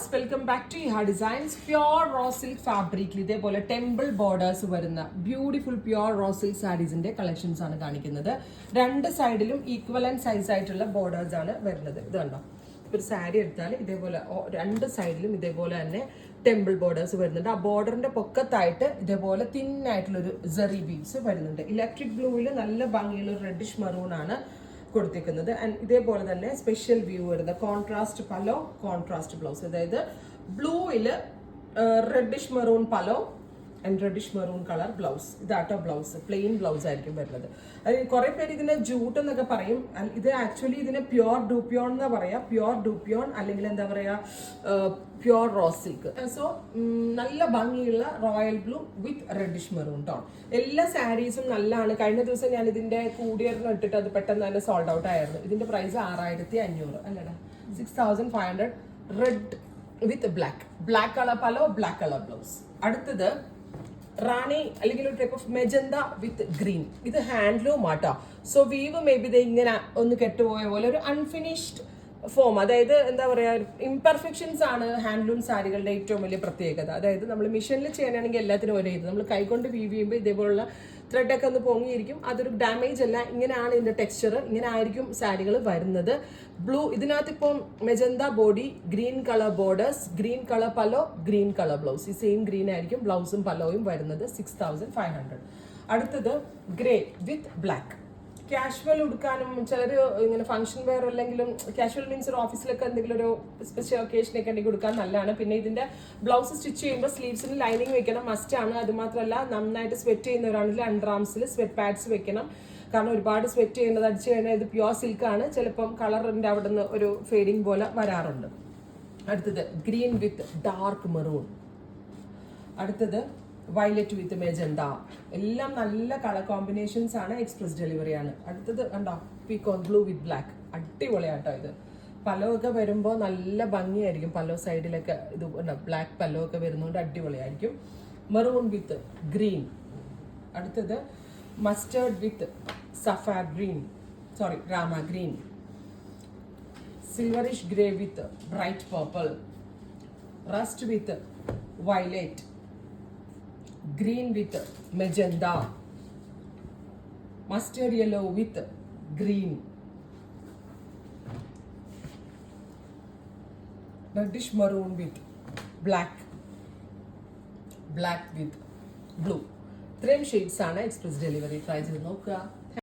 Viewers, welcome back to Iha designs. Pure raw silk ഫാബ്രിക്കിൽ ഇതേപോലെ temple borders വരുന്ന beautiful pure raw silk സാരീസിന്റെ collections ആണ് കാണിക്കുന്നത്. രണ്ട് സൈഡിലും ഈക്വലന്റ് സൈസ് ആയിട്ടുള്ള ബോർഡേഴ്സ് ആണ് വരുന്നത്. ഇത് കണ്ടോ, ഒരു സാരി എടുത്താൽ ഇതേപോലെ രണ്ട് സൈഡിലും ഇതേപോലെ തന്നെ ടെമ്പിൾ ബോർഡേഴ്സ് വരുന്നുണ്ട്. ആ ബോർഡറിന്റെ പൊക്കത്തായിട്ട് ഇതേപോലെ തിന്നായിട്ടുള്ളൊരു സെറി ബീഡ്സ് വരുന്നുണ്ട്. ഇലക്ട്രിക് ബ്ലൂവിൽ നല്ല ഭംഗിയുള്ള ഒരു റെഡിഷ് മറൂൺ ആണ് കൊടുത്തിരിക്കുന്നത്. ആൻഡ് ഇതേപോലെ തന്നെ സ്പെഷ്യൽ വ്യൂ വരുന്നത് കോൺട്രാസ്റ്റ് പലോ, കോൺട്രാസ്റ്റ് ബ്ലൗസ്. അതായത് ബ്ലൂയില് reddish maroon pallu and reddish maroon colour blouse. ഇതാട്ടോ ബ്ലൗസ്, പ്ലെയിൻ ബ്ലൗസ് ആയിരിക്കും വരുന്നത്. അത് കുറെ പേര് ഇതിനെ ജൂട്ട് എന്നൊക്കെ പറയും. ഇത് ആക്ച്വലി ഇതിനെ പ്യോർ ഡൂപ്യോൺ എന്നാ പറയാ. പ്യോർ ഡൂപ്യോൺ അല്ലെങ്കിൽ എന്താ പറയാ, പ്യോർ റോ സിൽക്ക്. സോ നല്ല ഭംഗിയുള്ള റോയൽ ബ്ലൂ വിത്ത് റെഡിഷ് മെറൂൺ ടോൺ. എല്ലാ സാരീസും നല്ലതാണ്. കഴിഞ്ഞ ദിവസം ഞാൻ ഇതിന്റെ കൂടിയറിന് ഇട്ടിട്ട് അത് പെട്ടെന്ന് തന്നെ സോൾഡ് ഔട്ട് ആയിരുന്നു. ഇതിന്റെ പ്രൈസ് 6500 അല്ലടാ, 6500. Read with black colour പലോ, black colour blouse. അടുത്തത് റാണി അല്ലെങ്കിൽ ഒരു type of magenta with green. ഇത് ഹാൻഡ്ലൂം ആട്ടോ. സോ വീവ് മേ ബി ഇത് ഇങ്ങനെ ഒന്ന് കെട്ടുപോയ പോലെ ഒരു അൺഫിനിഷ്ഡ് ഫോം. അതായത് എന്താ പറയാ, ഇംപെർഫെക്ഷൻസ് ആണ് ഹാൻഡ്ലൂം സാരികളുടെ ഏറ്റവും വലിയ പ്രത്യേകത. അതായത് നമ്മൾ മെഷീനിൽ ചെയ്യാനാണെങ്കിൽ എല്ലാത്തിനും ഒരേ ഇത്, നമ്മൾ കൈകൊണ്ട് വീവ് ചെയ്യുമ്പോൾ ഇതേപോലുള്ള ത്രെഡൊക്കെ ഒന്ന് പൊങ്ങിയിരിക്കും. അതൊരു ഡാമേജ് അല്ല. ഇങ്ങനെയാണ് ഇതിന്റെ ടെക്സ്ചർ. ഇങ്ങനെ ആയിരിക്കും സാരികൾ വരുന്നത്. ബ്ലൂ, ഇതിനകത്ത് ഇപ്പം magenta body, green colour borders, green colour pallu, green colour blouse. ഈ സെയിം ഗ്രീൻ ആയിരിക്കും ബ്ലൗസും പലോയും വരുന്നത്. 6500. അടുത്തത് ഗ്രേ വിത്ത് ബ്ലാക്ക്. കാഷ്വൽ ഉടുക്കാനും ചിലർ ഇങ്ങനെ ഫംഗ്ഷൻ വെയർ അല്ലെങ്കിലും, കാഷ്വൽ മീൻസ് ഒരു ഓഫീസിലൊക്കെ എന്തെങ്കിലും ഒരു സ്പെഷ്യൽ ഒക്കേഷനൊക്കെ ഉണ്ടെങ്കിൽ കൊടുക്കാൻ നല്ലതാണ്. പിന്നെ ഇതിന്റെ ബ്ലൗസ് സ്റ്റിച്ച് ചെയ്യുമ്പോൾ സ്ലീവ്സിന് ലൈനിങ് വെക്കണം, മസ്റ്റ് ആണ്. അത് മാത്രമല്ല, നന്നായിട്ട് സ്വെറ്റ് ചെയ്യുന്നവരാണെങ്കിൽ അണ്ടർ ആംസിൽ സ്വെറ്റ് പാഡ്സ് വെക്കണം. കാരണം ഒരുപാട് സ്വെറ്റ് ചെയ്യുന്നത് അടിച്ചു കഴിഞ്ഞാൽ ഇത് പ്യോർ സിൽക്ക് ആണ്. ചിലപ്പം കളറിന്റെ അവിടെ നിന്ന് ഒരു ഫേഡിങ് പോലെ വരാറുണ്ട്. അടുത്തത് ഗ്രീൻ വിത്ത് ഡാർക്ക് മെറൂൺ. അടുത്തത് വയലറ്റ് വിത്ത് മെജന്ത. എല്ലാം നല്ല കളർ കോമ്പിനേഷൻസ് ആണ്. എക്സ്പ്രസ് ഡെലിവറി ആണ്. അടുത്തത് കണ്ടോ, പീക്കോൺ ബ്ലൂ വിത്ത് ബ്ലാക്ക്. അടിപൊളിയാട്ടോ ഇത്. പലോ ഒക്കെ വരുമ്പോൾ നല്ല ഭംഗിയായിരിക്കും. പലോ സൈഡിലൊക്കെ ഇത് ബ്ലാക്ക് പലോ ഒക്കെ വരുന്നതുകൊണ്ട് അടിപൊളിയായിരിക്കും. Maroon with green. അടുത്തത് മസ്റ്റേർഡ് വിത്ത് സഫാർ green, sorry Rama green. Silverish grey with bright purple. Rust with violet. Green with magenta, mustard yellow with green, reddish maroon with black, black with blue. 3 shades ആണ്. Express delivery. Try ചെയ്ത് നോക്കുക.